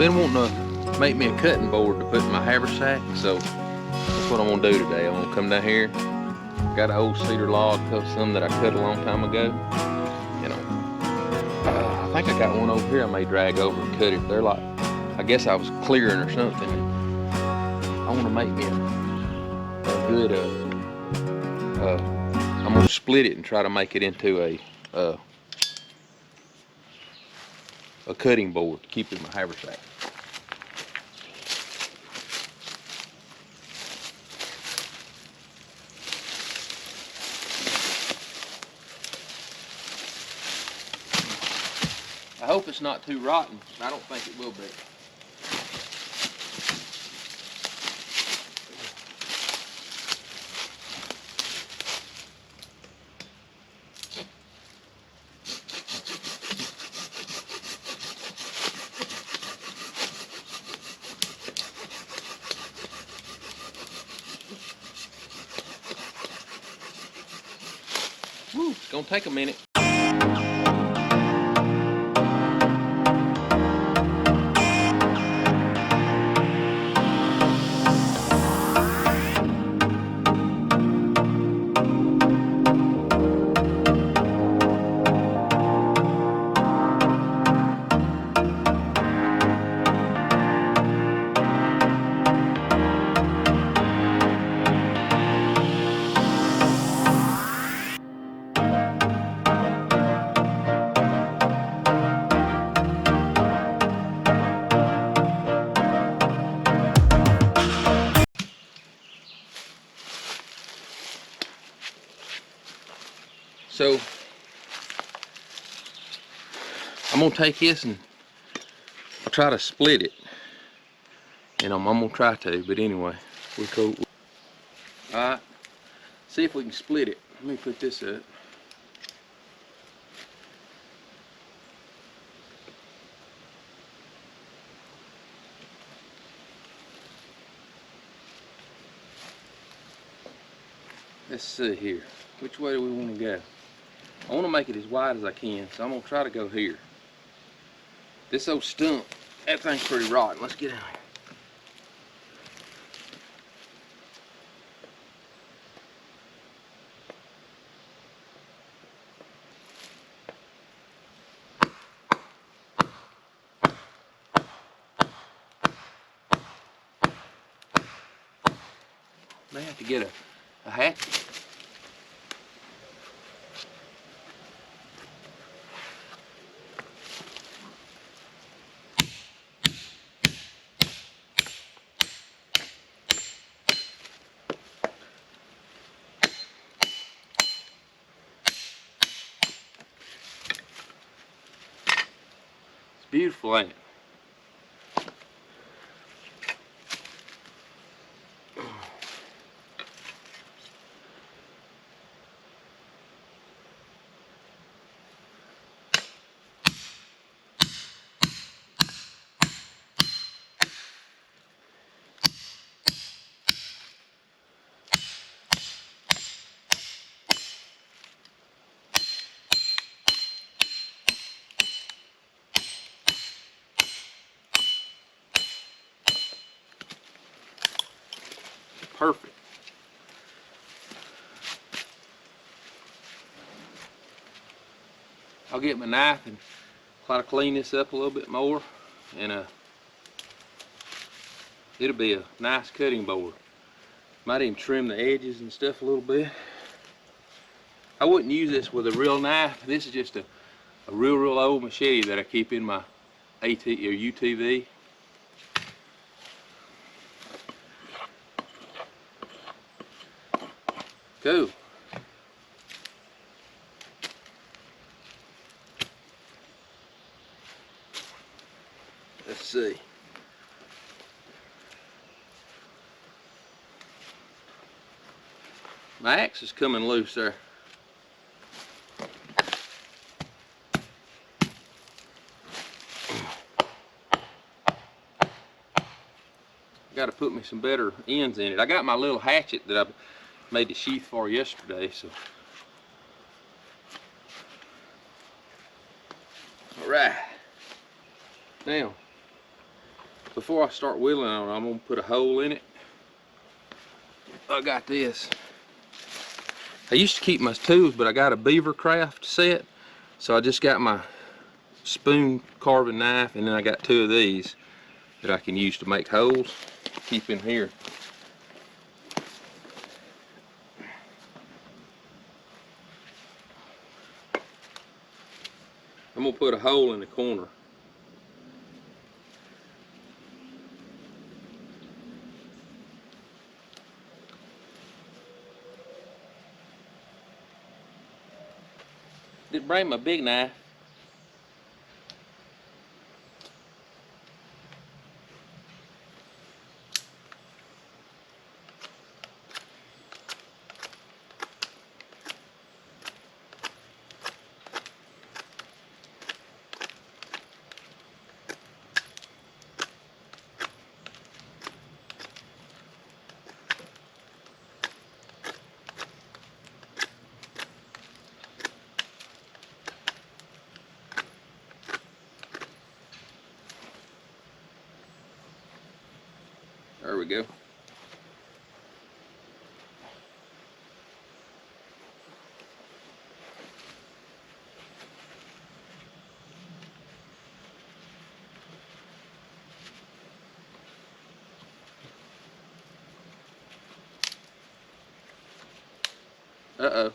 been wanting to make me a cutting board to put in my haversack, so that's what I'm gonna do today. I'm gonna come down here. Got an old cedar log, some that I cut a long time ago. You know, I think I got one over here I may drag over and cut it. They're like, I guess I was clearing or something. I want to make me a good, I'm gonna split it and try to make it into a cutting board to keep in my haversack. I hope it's not too rotten. I don't think it will be. Woo, it's gonna take a minute. So I'm gonna take this and I'll try to split it. You know, I'm gonna try to, but anyway, we'll go. Alright, see if we can split it. Let me put this up. Let's see here. Which way do we want to go? I want to make it as wide as I can, so I'm going to try to go here. This old stump, that thing's pretty rotten. Let's get out here. May have to get a hatchet. It's beautiful, ain't it? Perfect. I'll get my knife and try to clean this up a little bit more, and it'll be a nice cutting board. Might even trim the edges and stuff a little bit. I wouldn't use this with a real knife. This is just a real old machete that I keep in my AT or UTV. Cool. Let's see. My axe is coming loose there. Got to put me some better ends in it. I got my little hatchet that I made the sheath for yesterday, so. Alright. Now, before I start whittling on it, I'm gonna put a hole in it. I got this. I used to keep my tools, but I got a Bushcraft set, so I just got my spoon carving knife, and then I got 2 of these that I can use to make holes. Keep in here. I'm gonna put a hole in the corner. Didn't bring my big knife. There we go. Uh-oh.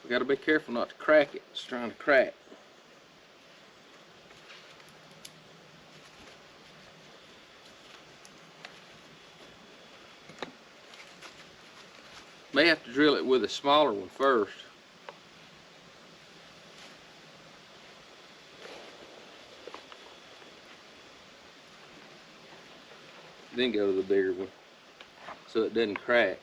We gotta be careful not to crack it. It's trying to crack. May have to drill it with a smaller one first. Then go to the bigger one so it doesn't crack.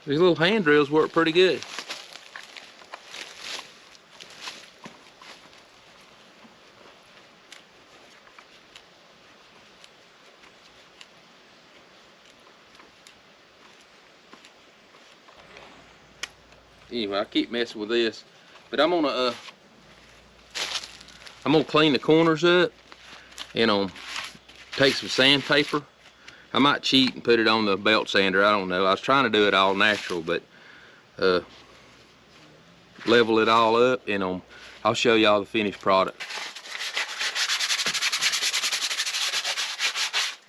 These little hand drills work pretty good. Anyway, I keep messing with this, but I'm gonna clean the corners up and take some sandpaper. I might cheat and put it on the belt sander. I don't know. I was trying to do it all natural, but level it all up, and I'll show y'all the finished product.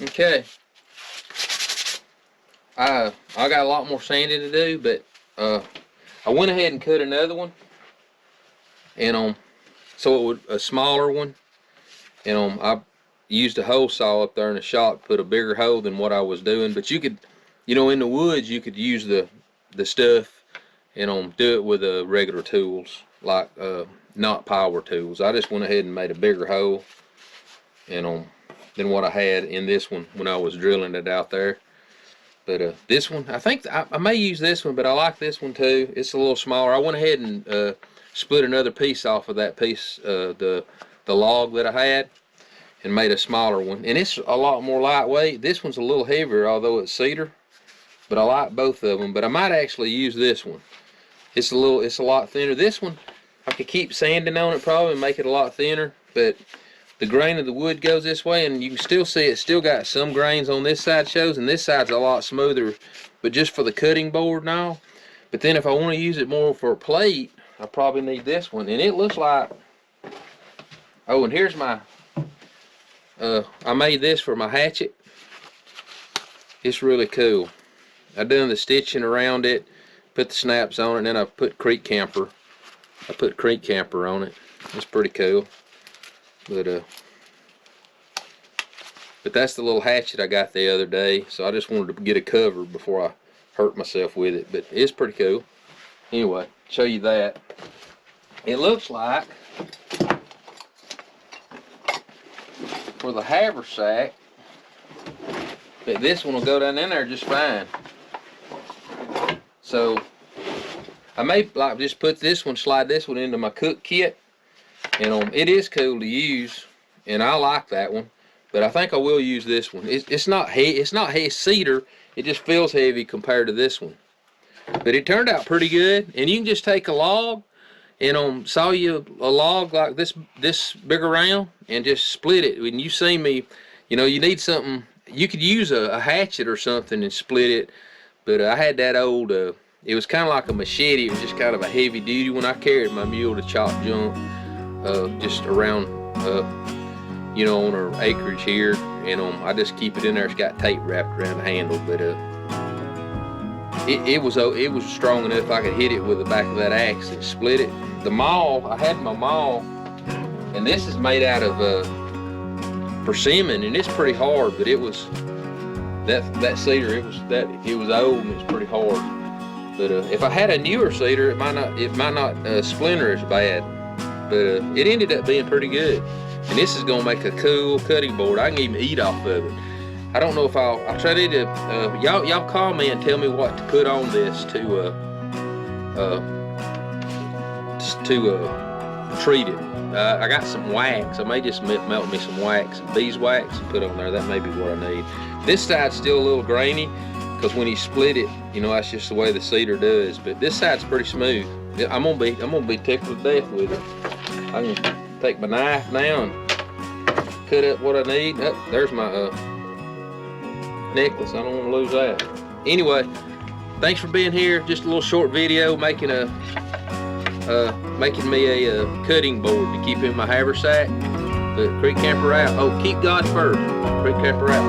Okay. I got a lot more sanding to do, but I went ahead and cut another one, and so it would a smaller one, and I used a hole saw up there in the shop to put a bigger hole than what I was doing. But you could, in the woods, you could use the stuff and do it with regular tools, like not power tools. I just went ahead and made a bigger hole than what I had in this one when I was drilling it out there. But this one, I think I may use this one, but I like this one too. It's a little smaller. I went ahead and split another piece off of that piece, the log that I had, and made a smaller one. And it's a lot more lightweight. This one's a little heavier, although it's cedar, but I like both of them. But I might actually use this one. It's a lot thinner. This one, I could keep sanding on it probably and make it a lot thinner, but the grain of the wood goes this way, and you can still see it's still got some grains on this side shows, and this side's a lot smoother, but just for the cutting board and all. But then if I want to use it more for a plate, I probably need this one. And it looks like, oh, and here's my I made this for my hatchet. It's really cool. I done the stitching around it, put the snaps on it, and then I put creek camper. I put creek camper on it. It's pretty cool. But that's the little hatchet I got the other day, so I just wanted to get a cover before I hurt myself with it. But it's pretty cool. Anyway, show you that. It looks like for the haversack, But this one will go down in there just fine. So I may like just put this one, slide this one into my cook kit, and it is cool to use, and I like that one. But I think I will use this one. It's not heavy. It's not heavy cedar. It just feels heavy compared to this one. But it turned out pretty good. And you can just take a log and saw you a log like this big around and just split it. When you see me, you know, you need something. You could use a hatchet or something and split it. But I had that old. It was kind of like a machete. It was just kind of a heavy duty when I carried my mule to chop junk just around. You know, on our acreage here, and I just keep it in there. It's got tape wrapped around the handle, but it was strong enough I could hit it with the back of that axe and split it. The maul, I had my maul, and this is made out of persimmon, and it's pretty hard. But it was that cedar. It was old and it's pretty hard. But if I had a newer cedar, it might not splinter as bad. But it ended up being pretty good. And this is gonna make a cool cutting board. I can even eat off of it. I don't know if I'll try to y'all call me and tell me what to put on this to treat it. I got some wax. I may just melt me some wax, beeswax, and put on there. That may be what I need. This side's still a little grainy because when you split it, you know, that's just the way the cedar does. But this side's pretty smooth. I'm gonna be tickled to death with it. I can take my knife now and cut up what I need. Oh, there's my necklace. I don't want to lose that. Anyway, thanks for being here. Just a little short video making me a cutting board to keep in my haversack. But Creek Camper out. Oh, keep God first. Creek Camper out.